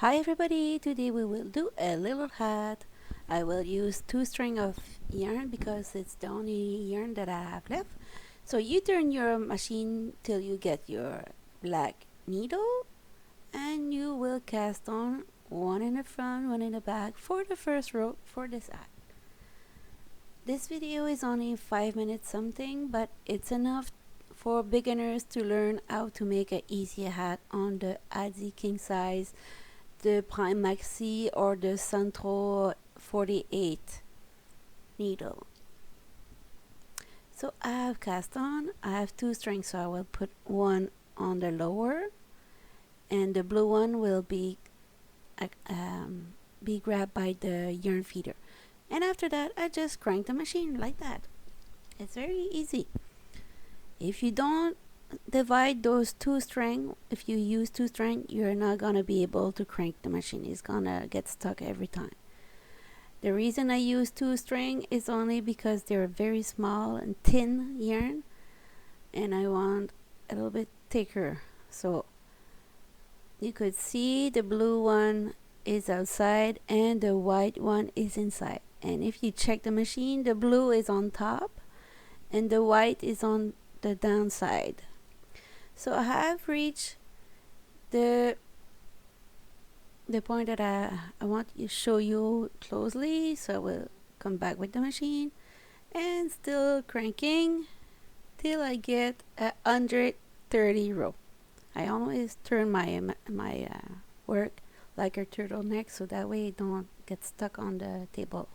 Hi everybody, today we will do a little hat. I will use 2 string of yarn because it's the only yarn that I have left. So you turn your machine till you get your black needle and you will cast on one in the front, one in the back for the first row for this hat. This video is only 5 minutes something, but it's enough for beginners to learn how to make an easy hat on the Addi king size, the PRYM MAXI, or the SENTRO 48 needle. So I have cast on, I have 2 strings, so I will put one on the lower and the blue one will be grabbed by the yarn feeder. And after that I just crank the machine like that. It's very easy. If you don't divide those 2 string, if you use 2 string, you're not gonna be able to crank the machine. It's gonna get stuck every time. The reason I use 2 string is only because they're very small and thin yarn and I want a little bit thicker. So you could see the blue one is outside and the white one is inside. And if you check the machine, the blue is on top and the white is on the downside. So I have reached the point that I want to show you closely. So I will come back with the machine and still cranking till I get 130 row. I always turn my work like a turtleneck so that way it don't get stuck on the table.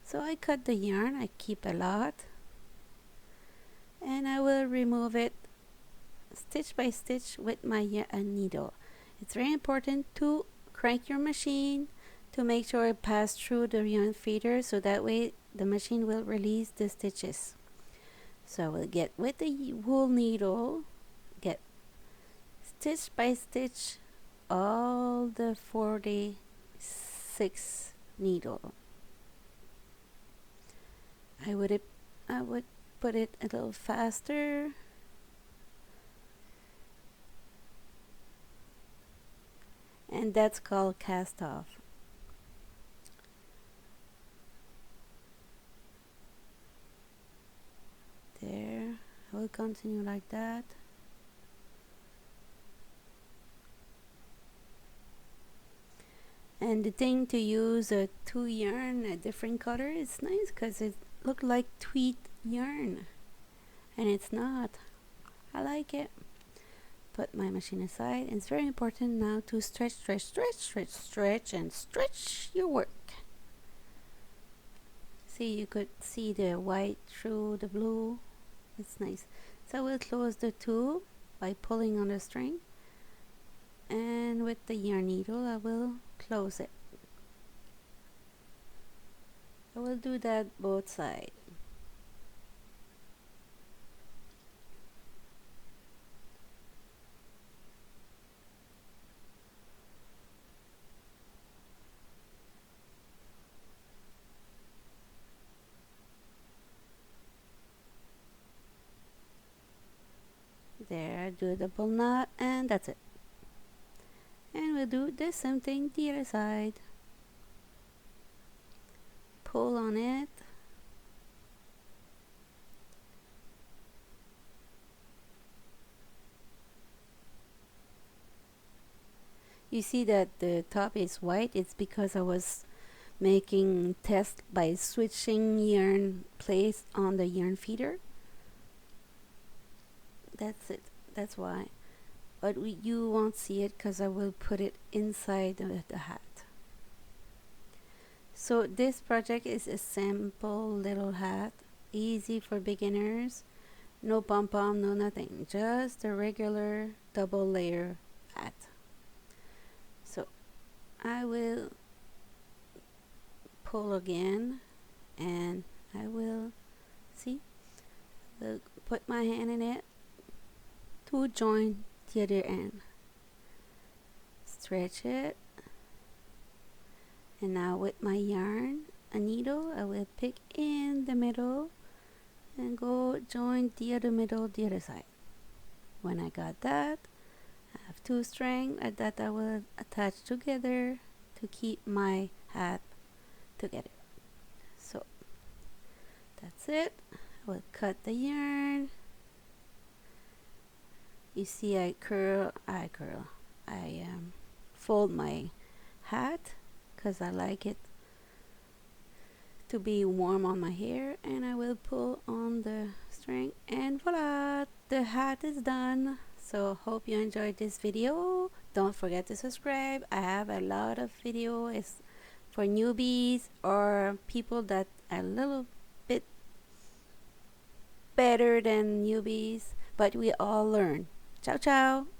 So I cut the yarn, I keep a lot, and I will remove it stitch by stitch with my needle. It's very important to crank your machine to make sure it passes through the yarn feeder so that way the machine will release the stitches. So I will get with the wool needle, get stitch by stitch all the 46 needle. I would put it a little faster. And that's called cast off. There, I will continue like that. And the thing to use a 2 yarn, a different color, is nice because it looks like tweed yarn. And it's not. I like it. Put my machine aside. And it's very important now to stretch, stretch, stretch, stretch, stretch, and stretch your work. See, you could see the white through the blue. It's nice. So I will close the two by pulling on the string. And with the yarn needle, I will close it. I will do that both sides. There, I do a double knot, and that's it. And we'll do the same thing the other side. Pull on it. You see that the top is white. It's because I was making test by switching yarn place on the yarn feeder. That's it. That's why. But you won't see it because I will put it inside the hat. So this project is a simple little hat, easy for beginners, no pom-pom, no nothing, just a regular double layer hat. So I will pull again and I will put my hand in it to join the other end. Stretch it, and now with my yarn, a needle, I will pick in the middle and go join the other middle the other side. When I got that, I have two strings that I will attach together to keep my hat together. So that's it. I will cut the yarn. You see I fold my hat because I like it to be warm on my hair, and I will pull on the string, and voila, the hat is done. So hope you enjoyed this video. Don't forget to subscribe. I have a lot of videos for newbies or people that are a little bit better than newbies, but we all learn. Ciao ciao.